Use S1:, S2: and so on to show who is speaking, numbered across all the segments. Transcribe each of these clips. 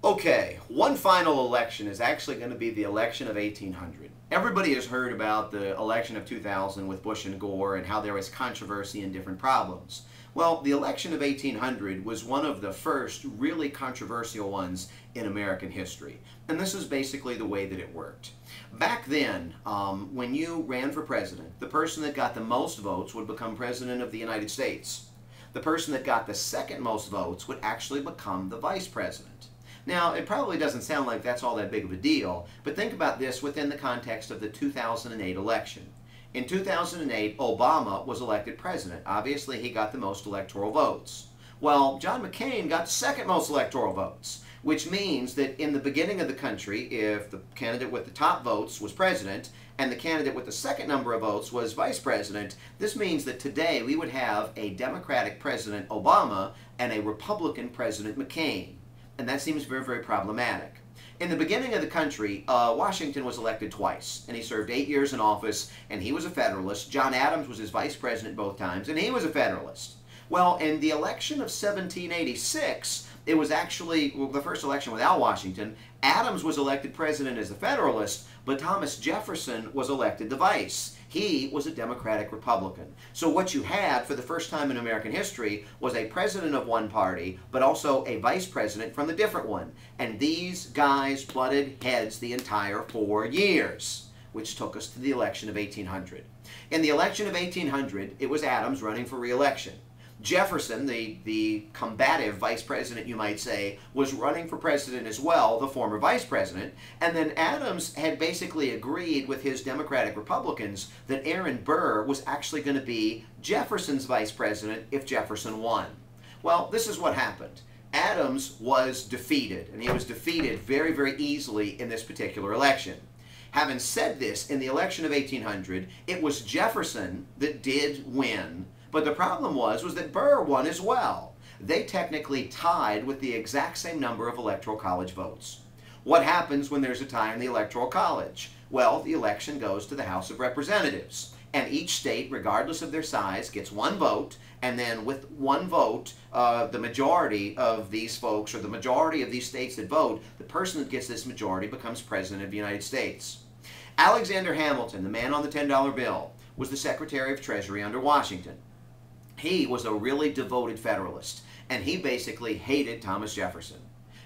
S1: Okay, one final election is actually going to be the election of 1800. Everybody has heard about the election of 2000 with Bush and Gore and how there was controversy and different problems. Well, the election of 1800 was one of the first really controversial ones in American history. And this is basically the way that it worked. Back then, when you ran for president, the person that got the most votes would become president of the United States. The person that got the second most votes would actually become the vice president. Now, it probably doesn't sound like that's all that big of a deal, but think about this within the context of the 2008 election. In 2008, Obama was elected president. Obviously, he got the most electoral votes. Well, John McCain got the second most electoral votes, which means that in the beginning of the country, if the candidate with the top votes was president and the candidate with the second number of votes was vice president, this means that today we would have a Democratic President Obama and a Republican President McCain. And that seems very, very problematic. In the beginning of the country, Washington was elected twice, and he served 8 years in office, and he was a Federalist. John Adams was his vice president both times, and he was a Federalist. Well, in the election of 1786, it was actually the first election without Washington. Adams was elected president as a Federalist, but Thomas Jefferson was elected the vice. He was a Democratic Republican. So what you had for the first time in American history was a president of one party, but also a vice president from the different one. And these guys butted heads the entire 4 years, which took us to the election of 1800. In the election of 1800, it was Adams running for re-election. Jefferson, the combative vice president, you might say, was running for president as well, the former vice president. And then Adams had basically agreed with his Democratic Republicans that Aaron Burr was actually going to be Jefferson's vice president if Jefferson won. Well, this is what happened. Adams was defeated, and he was defeated very, very easily in this particular election. Having said this, in the election of 1800, it was Jefferson that did win. But the problem was that Burr won as well. They technically tied with the exact same number of Electoral College votes. What happens when there's a tie in the Electoral College? Well, the election goes to the House of Representatives. And each state, regardless of their size, gets one vote. And then with one vote, the majority of these folks, or the majority of these states that vote, the person that gets this majority becomes President of the United States. Alexander Hamilton, the man on the $10 bill, was the Secretary of Treasury under Washington. He was a really devoted Federalist, and he basically hated Thomas Jefferson.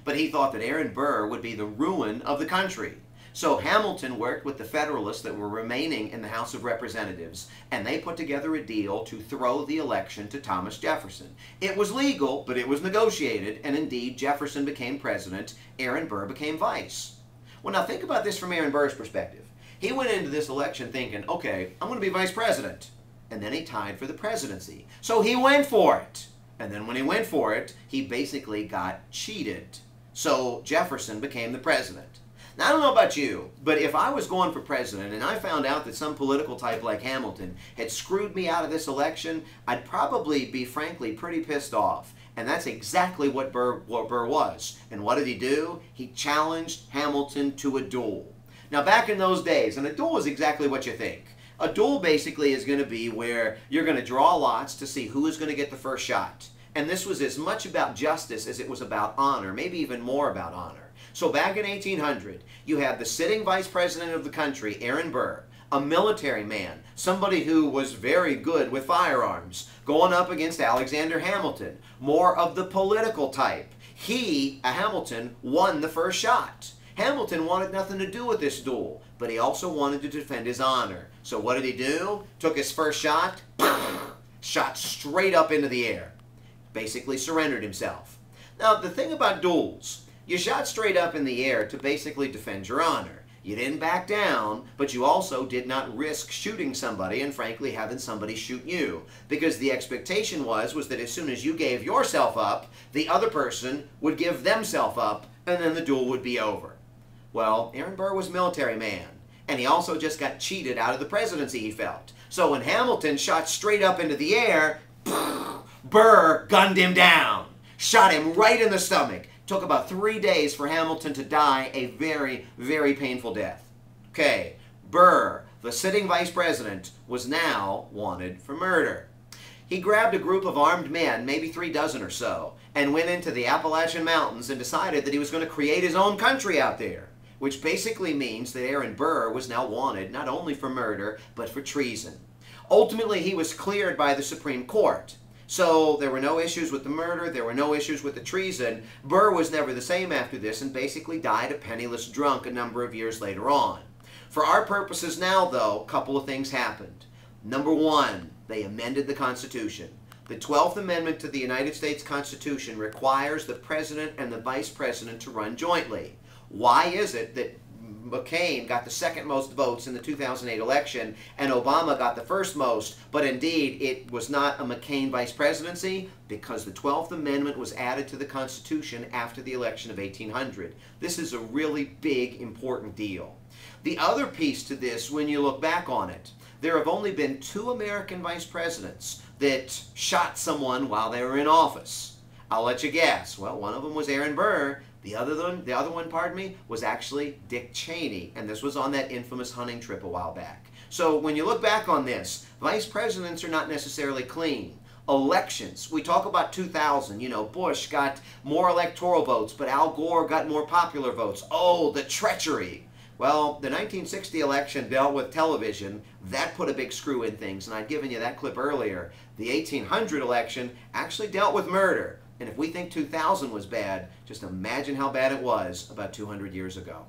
S1: But he thought that Aaron Burr would be the ruin of the country. So Hamilton worked with the Federalists that were remaining in the House of Representatives, and they put together a deal to throw the election to Thomas Jefferson. It was legal, but it was negotiated, and indeed Jefferson became president, Aaron Burr became vice. Well, now think about this from Aaron Burr's perspective. He went into this election thinking, okay, I'm going to be vice president. And then he tied for the presidency. So he went for it. And then when he went for it, he basically got cheated. So Jefferson became the president. Now, I don't know about you, but if I was going for president and I found out that some political type like Hamilton had screwed me out of this election, I'd probably be, frankly, pretty pissed off. And that's exactly what Burr was. And what did he do? He challenged Hamilton to a duel. Now, back in those days, and a duel is exactly what you think. A duel basically is going to be where you're going to draw lots to see who is going to get the first shot. And this was as much about justice as it was about honor, maybe even more about honor. So back in 1800, you had the sitting vice president of the country, Aaron Burr, a military man, somebody who was very good with firearms, going up against Alexander Hamilton, more of the political type. Hamilton, won the first shot. Hamilton wanted nothing to do with this duel, but he also wanted to defend his honor. So what did he do? Took his first shot, shot straight up into the air. Basically surrendered himself. Now, the thing about duels, you shot straight up in the air to basically defend your honor. You didn't back down, but you also did not risk shooting somebody and, frankly, having somebody shoot you. Because the expectation was that as soon as you gave yourself up, the other person would give themselves up, and then the duel would be over. Well, Aaron Burr was a military man, and he also just got cheated out of the presidency, he felt. So when Hamilton shot straight up into the air, Burr gunned him down, shot him right in the stomach. Took about 3 days for Hamilton to die a very, very painful death. Okay, Burr, the sitting vice president, was now wanted for murder. He grabbed a group of armed men, maybe 3 dozen or so, and went into the Appalachian Mountains and decided that he was going to create his own country out there, which basically means that Aaron Burr was now wanted not only for murder, but for treason. Ultimately, he was cleared by the Supreme Court. So there were no issues with the murder, there were no issues with the treason. Burr was never the same after this and basically died a penniless drunk a number of years later on. For our purposes now, though, a couple of things happened. Number one, they amended the Constitution. The 12th Amendment to the United States Constitution requires the President and the Vice President to run jointly. Why is it that McCain got the second most votes in the 2008 election and Obama got the first most, but indeed it was not a McCain vice presidency? Because the 12th Amendment was added to the Constitution after the election of 1800. This is a really big, important deal. The other piece to this, when you look back on it, there have only been 2 American vice presidents that shot someone while they were in office. I'll let you guess. Well, one of them was Aaron Burr. The other one, was actually Dick Cheney, and this was on that infamous hunting trip a while back. So when you look back on this, vice presidents are not necessarily clean. Elections, we talk about 2000, Bush got more electoral votes, but Al Gore got more popular votes. Oh, the treachery. Well, the 1960 election dealt with television. That put a big screw in things, and I'd given you that clip earlier. The 1800 election actually dealt with murder. And if we think 2000 was bad, just imagine how bad it was about 200 years ago.